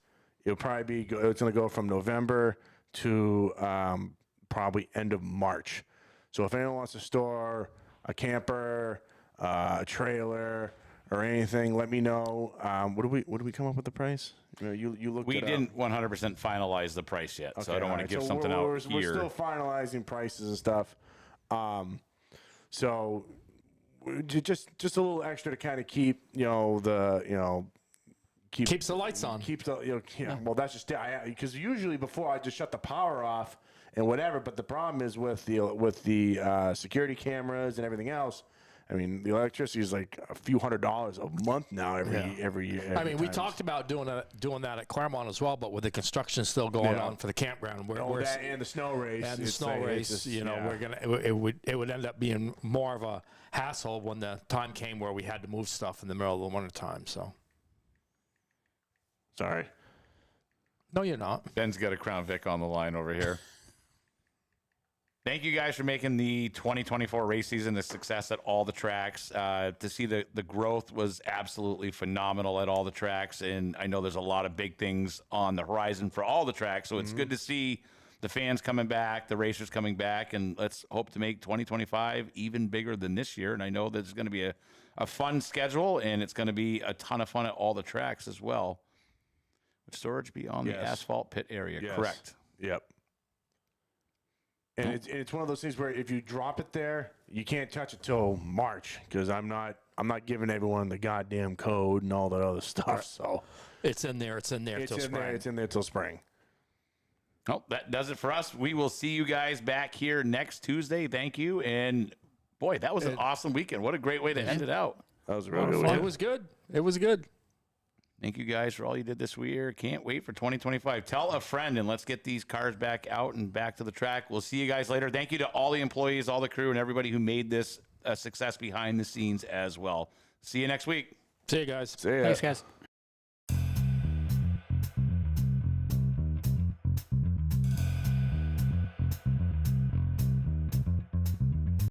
It's gonna go from November to probably end of March. So if anyone wants to store a camper, a trailer, or anything, let me know. What do we come up with the price? You looked. We didn't 100% finalize the price yet, so I don't want to give something out here. We're still finalizing prices and stuff. So just a little extra to kind of keep keeps the lights on. Well, that's just it. Because usually before I just shut the power off and whatever. But the problem is with the security cameras and everything else. I mean, the electricity is like a few $100s a month now every year. I mean, we talked about doing that at Claremont as well, but with the construction still going on for the campground, and the snow race, it would end up being more of a hassle when the time came where we had to move stuff in the middle of the winter time. So, sorry. No, you're not. Ben's got a Crown Vic on the line over here. Thank you guys for making the 2024 race season a success at all the tracks. To see the growth was absolutely phenomenal at all the tracks, and I know there's a lot of big things on the horizon for all the tracks, so it's good to see the fans coming back, the racers coming back, and let's hope to make 2025 even bigger than this year. And I know there's going to be a fun schedule, and it's going to be a ton of fun at all the tracks as well. Would storage be on the asphalt pit area? Yes. Correct. Yep. And it's one of those things where if you drop it there, you can't touch it till March, because I'm not giving everyone the goddamn code and all that other stuff. So it's in there. It's in there till spring. It's in there till spring. Well, that does it for us. We will see you guys back here next Tuesday. Thank you. And boy, that was an awesome weekend. What a great way to end it out. That was really good. It was good. It was good. Thank you guys for all you did this year. Can't wait for 2025. Tell a friend, and let's get these cars back out and back to the track. We'll see you guys later. Thank you to all the employees, all the crew, and everybody who made this a success behind the scenes as well. See you next week. See you guys. See ya. Thanks, guys.